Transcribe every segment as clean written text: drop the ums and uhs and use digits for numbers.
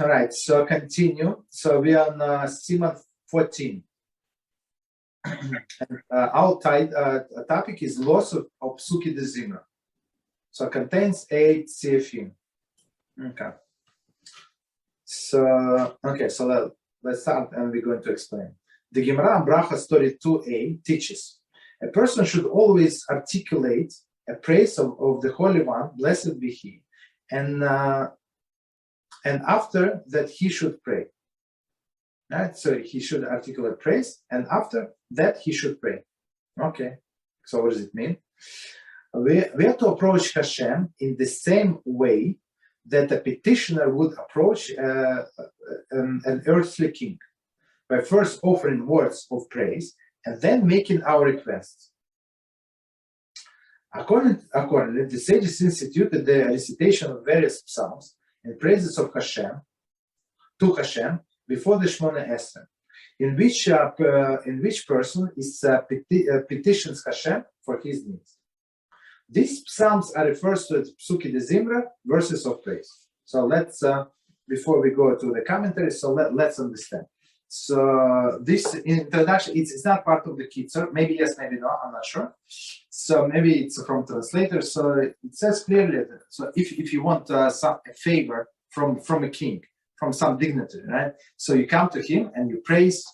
All right, so continue. So we are on Siman 14. And, our topic is loss of Pesuke de Zimra. So it contains 8 CFM. Okay. So let's start and we're going to explain. The Gemara Bracha story 2a teaches a person should always articulate a praise of the Holy One, blessed be He, and after that he should pray. Right? So he should articulate praise, and after that he should pray. Okay. So what does it mean? We have to approach HaShem in the same way that a petitioner would approach an earthly king, by first offering words of praise and then making our requests. Accordingly, the sages instituted the recitation of various psalms and praises of HaShem to HaShem before the Shmona Esrei, in which person is petitions HaShem for his needs. These psalms are referred to as Pesuke de Zimra, verses of praise. So let's, before we go to the commentary, so let's understand. So this introduction, it's not part of the Kitzur. Maybe yes, maybe no, I'm not sure. So maybe it's from translator. So it says clearly that, so if you want a favor from a king, from some dignitary, right? So you come to him and you praise.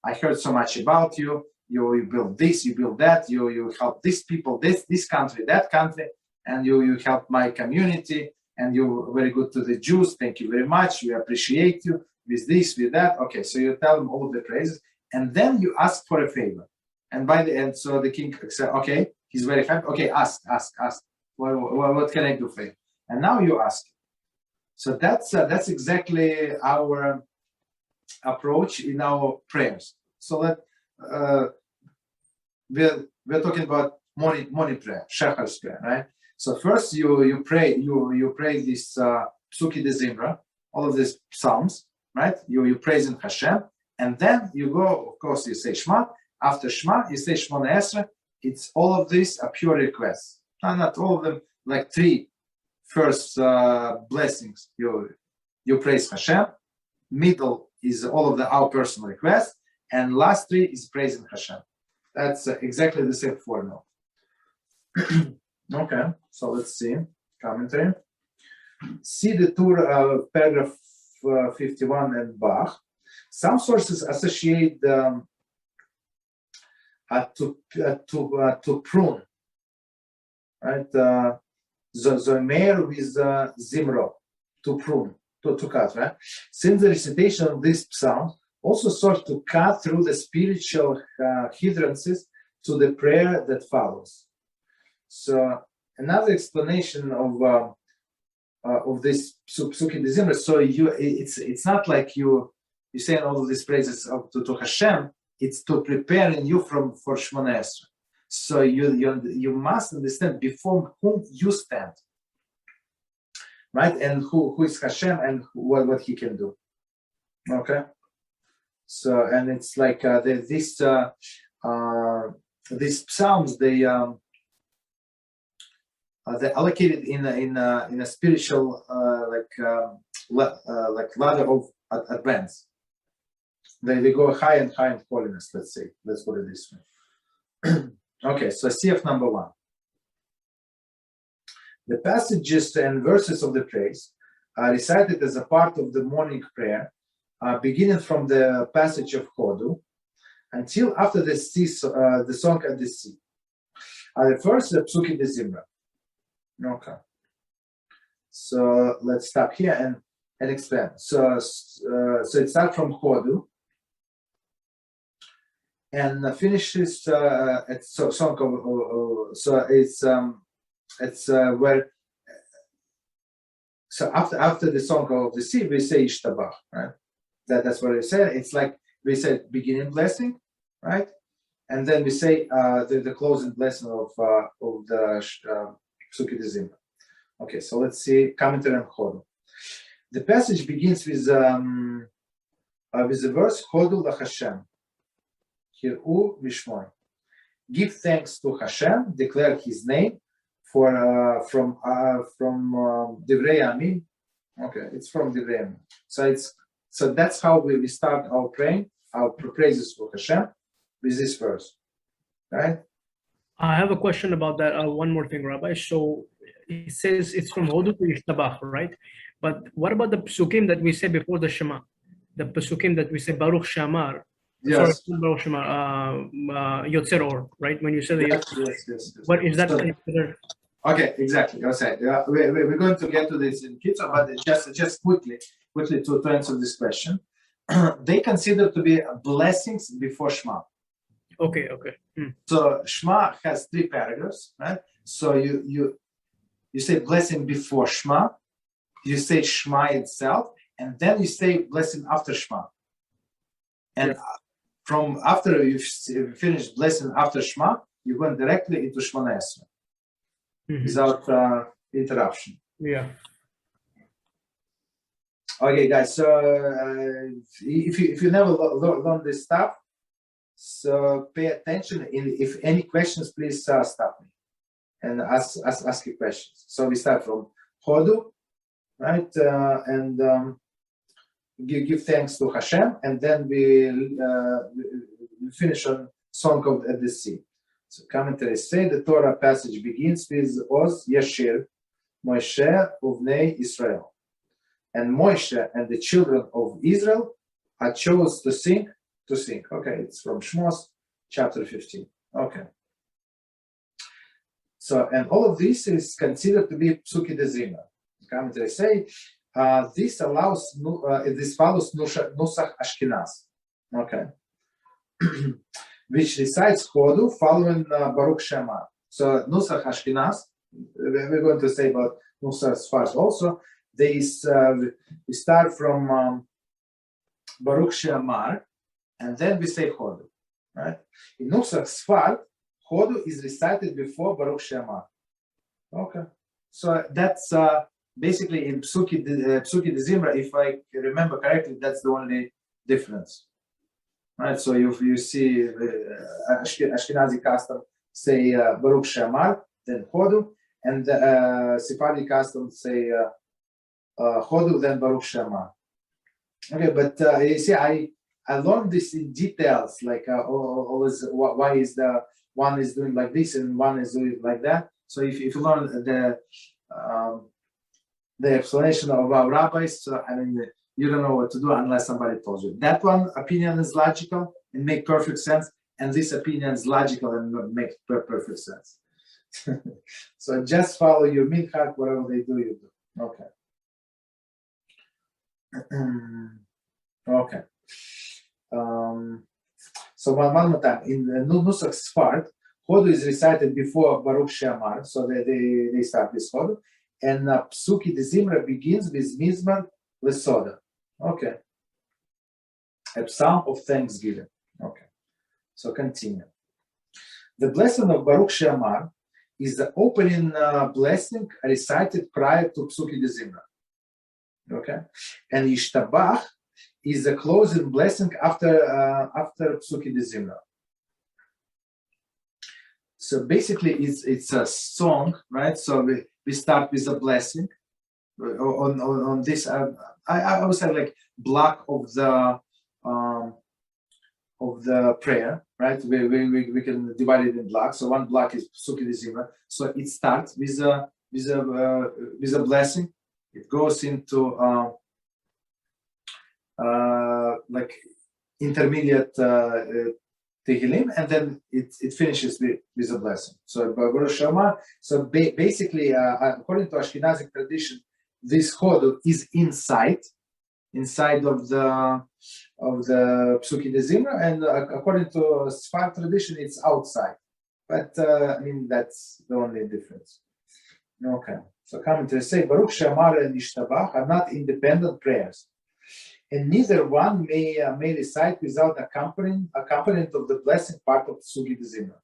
I heard so much about you. You build this, you build that. You help these people, this country, that country, and you help my community. And you're very good to the Jews. Thank you very much. We appreciate you. With this, with that. Okay, so you tell them all of the praises, and then you ask for a favor. And by the end, so the king said, okay, he's very happy. Okay, ask. What can I do for you? And now you ask. So that's exactly our approach in our prayers. So we're talking about morning prayer, Shacharis prayer, right? So first you pray this Pesuke de Zimra, all of these psalms. Right? You praise in HaShem, and then you go, of course, you say Shema. After Shema, you say Shmona Esrei. It's all of these are pure requests. Not all of them, like 3 first blessings. You praise HaShem. Middle is all of our personal requests, and last 3 is praising HaShem. That's exactly the same formula. Okay, so let's see. Commentary. See the Torah paragraph 51 and Bach. Some sources associate to prune, right? Zomer with Zimro, to prune, to cut, right? Since the recitation of this psalm also sought to cut through the spiritual hindrances to the prayer that follows. So another explanation of this Pesuke de Zimra. So it's not like you saying all of these praises to HaShem. It's to preparing you for Shmona Esrei. So you must understand before whom you stand, right? And who is HaShem and what He can do. Okay. So and it's like these psalms they're allocated in a spiritual like ladder of advance. They go high and high in holiness. Let's say. Let's put it this way. Okay, so CF number 1. The passages and verses of the praise are recited as a part of the morning prayer, beginning from the passage of Hodu until after the song at the sea. The first Pesuke de Zimra. Okay. So let's stop here and explain. So it starts from Hodu and finishes at song of so it's where so after the song of the sea we say Ishtabach, right? That's what we said. It's like we said beginning blessing, right? And then we say the closing blessing of the Pesuke de Zimra. Okay, so let's see commentary on Hodu. The passage begins with the verse Hodu LaHashem. Hir'u Vishmoy. Give thanks to Hashem, declare His name from Divrei Amim, Okay, it's from the Lerner. So that's how we start our praying, our praises for HaShem with this verse, right? I have a question about that. One more thing, Rabbi. So it says it's from Hodu to Yishtabach, right? But what about the Pesukim that we say before the Shema? The Pesukim that we say Baruch Shamar. Yes. Sorry, Baruch Shamar, Yotzer Or, right? When you say yes. What is that? Okay, exactly. We're going to get to this in Kitzur, but just quickly to answer this question. They consider to be blessings before Shema. Okay. So Shema has 3 paragraphs, right? So you say blessing before Shema, you say Shema itself, and then you say blessing after Shema. And from after you finish blessing after Shema, you go directly into Shemona Esrei without interruption. Yeah. Okay, guys. So if you never learn this stuff, so pay attention. If any questions, please stop me and ask you questions. So we start from Hodu, right? And give thanks to HaShem, and then we finish on Song of the Sea. So commentaries say the Torah passage begins with Oz Yashir, Moshe Uvnei Israel. And Moshe and the children of Israel are chosen to sing. Okay, it's from Shmos, chapter 15. Okay. So, and all of this is considered to be Pesuke de Zimra. Commentaries say this follows Nusach Ashkenaz. Okay. Which recites Hodu following Baruch Shema. So Nusach Ashkenaz, we're going to say about Nusach Sfard also. We start from Baruch Shema, and then we say Hodu, right? In Nusach Sfard, Hodu is recited before Baruch Shema. Okay, so that's basically in Pesuke de Zimra, if I remember correctly, that's the only difference, right? So you see Ashkenazi custom say Baruch Shema, then Hodu, and Sephardi custom say Hodu, then Baruch Shema. Okay, but you see, I learned this in details, like always, why is the one is doing like this and one is doing like that. So if you learn the explanation of our rabbis, so I mean, you don't know what to do unless somebody tells you. That one opinion is logical and make perfect sense, and this opinion is logical and make perfect sense. So just follow your minchag, whatever they do, you do. Okay. Okay. So one more time, in the Nusach Sfard, Hodu is recited before Baruch She'amar, so they start with Hodu, and Pesuke de Zimra begins with Mizmar Lesoda. Okay. A psalm of thanksgiving. Okay. So continue. The blessing of Baruch She'amar is the opening blessing recited prior to Pesuke de Zimra. Okay. And Yishtabach is the closing blessing after Pesuke de Zimra. So basically, it's a song, right? So we start with a blessing on this. I would say like block of the prayer, right? We can divide it in blocks. So one block is Pesuke de Zimra. So it starts with a blessing. It goes into like intermediate Tehillim, and then it finishes with a blessing. So Baruch Shema. So basically, according to Ashkenazi tradition, this Hodu is inside of the Pesuke de Zimra, and according to Sfard tradition, it's outside. But I mean, that's the only difference. Okay. So commentators say Baruch She'amar and Yishtabach are not independent prayers, and neither one may recite without accompaniment of the blessing part of Pesuke de Zimra.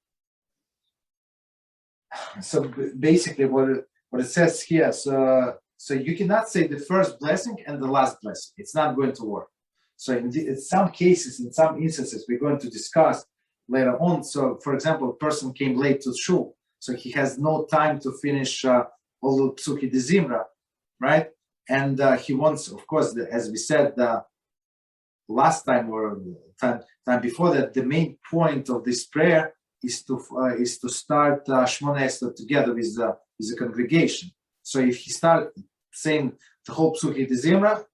So basically, what it says here, so you cannot say the first blessing and the last blessing. It's not going to work. So in some cases, in some instances, we're going to discuss later on. So, for example, a person came late to shul, so he has no time to finish all of Pesuke de Zimra, right? and he wants, of course, as we said last time or time before, that the main point of this prayer is to start Shmona Esrei together with the congregation. So if he starts saying the whole Pesukei Zimra,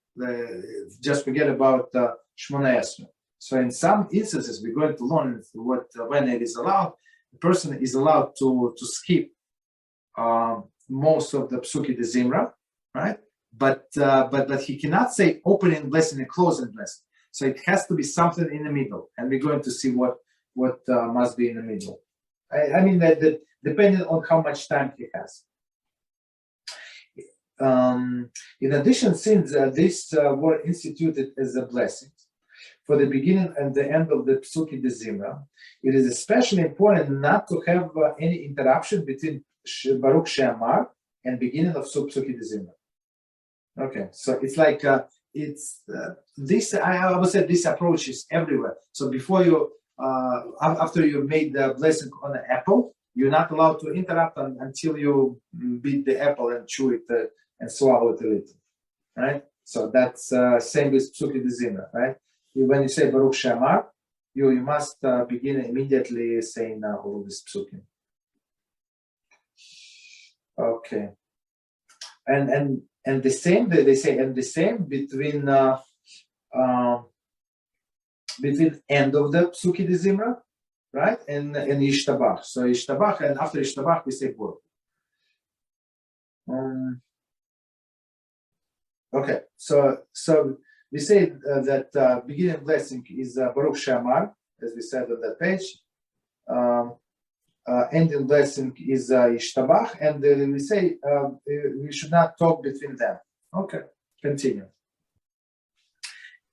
just forget about Shmona Esrei. So in some instances, we're going to learn when it is allowed, the person is allowed to skip most of the Pesukei Zimra, right? But he cannot say opening blessing and closing blessing. So it has to be something in the middle, and we're going to see what must be in the middle. I mean that depending on how much time he has. In addition, since these were instituted as a blessing for the beginning and the end of the Pesukei Zimra, it is especially important not to have any interruption between Baruch She'amar and beginning of Pesukei Zimra. Okay, so it's like this. I would say this approach is everywhere. So before you, after you made the blessing on an apple, you're not allowed to interrupt until you beat the apple and chew it and swallow it a little, right? So that's same with Pesukei Zimra, right? When you say Baruch She'amar, you must begin immediately saying all this Pesukim. Okay, and the same they say, and the same between end of the Pesukei Zimra, right, and Yishtabach. So Yishtabach, and after Yishtabach we say Baruch. Okay, so we say that beginning blessing is Baruch She'amar, as we said on that page. Ending blessing is Yishtabach, and we say we should not talk between them. Okay, continue.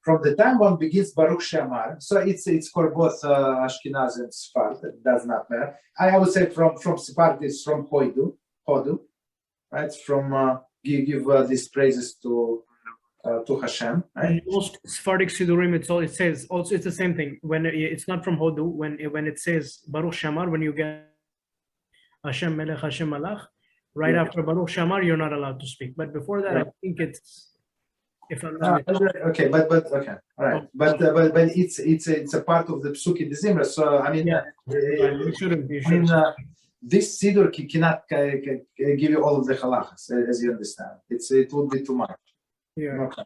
From the time one begins Baruch She'amar, so it's for both Ashkenaz and Sephardi. It does not matter. I would say from Sephardi it's from Hodu, right? From give these praises to HaShem. Right? In most Sephardic Siddurim, it says also it's the same thing. When it's not from Hodu, when it says Baruch She'amar, when you get Hashem Melech, Hashem Malach, right after Baruch She'amar, you're not allowed to speak. But before that, I think it's, if I'm not okay, but okay, all right, but it's a part of the Pesukei Zimra. So I mean, you shouldn't. This siddur cannot give you all of the halachas, as you understand. It would be too much. Yeah. Okay.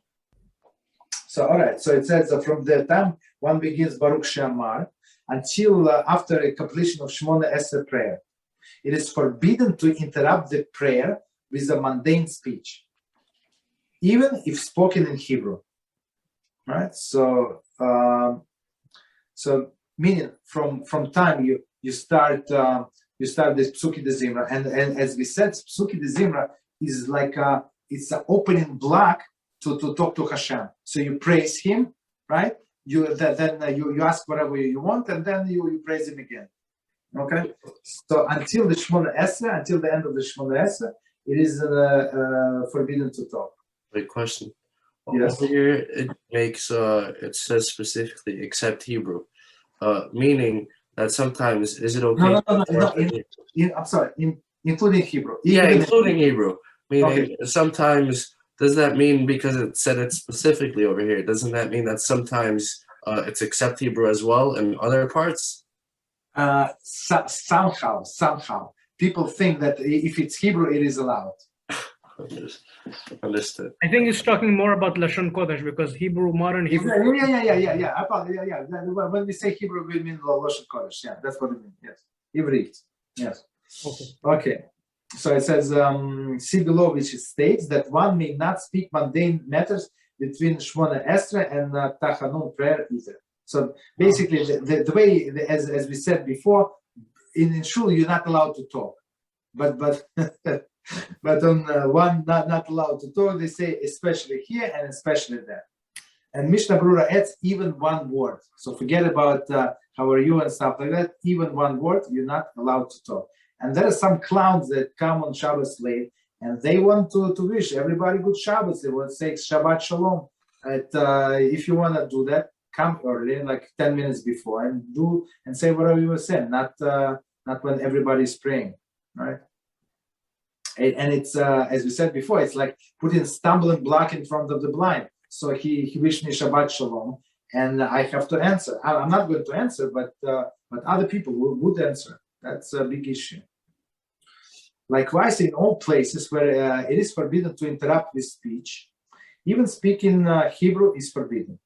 So all right. So it says from the time one begins Baruch She'amar until after a completion of Shmona Esrei prayer, it is forbidden to interrupt the prayer with a mundane speech, even if spoken in Hebrew. Right. So meaning from time you start this Pesukei Zimra, and as we said, Pesukei Zimra is like it's an opening block to talk to Hashem. So you praise Him, right? You ask whatever you want, and then you praise Him again. Okay. So until the Shmona Esrei, until the end of the Shmona Esrei, it is forbidden to talk. Wait, question. Yes. Over here it makes it says specifically except Hebrew, meaning that sometimes is it okay? No. I'm sorry. Including Hebrew. Yeah, including Hebrew. Meaning sometimes, does that mean, because it said it specifically over here, doesn't that mean that sometimes it's except Hebrew as well in other parts? Somehow. People think that if it's Hebrew, it is allowed. Understood. I think it's talking more about Lashon Kodesh, because Hebrew, modern Hebrew. Yeah. When we say Hebrew, we mean Lashon Kodesh. Yeah, that's what we mean. Yes. Ivrit. Yes. Okay. So it says, see below, which states that one may not speak mundane matters between Shmona Esrei and Tachanun prayer either. So basically, the way, as we said before, in Shul you're not allowed to talk, but on one not allowed to talk, they say especially here and especially there. And Mishnah Berurah adds even one word. So forget about how are you and stuff like that. Even one word, you're not allowed to talk. And there are some clowns that come on Shabbos late, and they want to wish everybody good Shabbos. They want to say Shabbat Shalom. If you want to do that, come early, like 10 minutes before, and say whatever you were saying, not when everybody is praying, right? And it's as we said before, it's like putting stumbling block in front of the blind. So he wished me Shabbat Shalom, and I have to answer. I'm not going to answer, but other people would answer. That's a big issue. Likewise, in all places where it is forbidden to interrupt with speech, even speaking Hebrew is forbidden.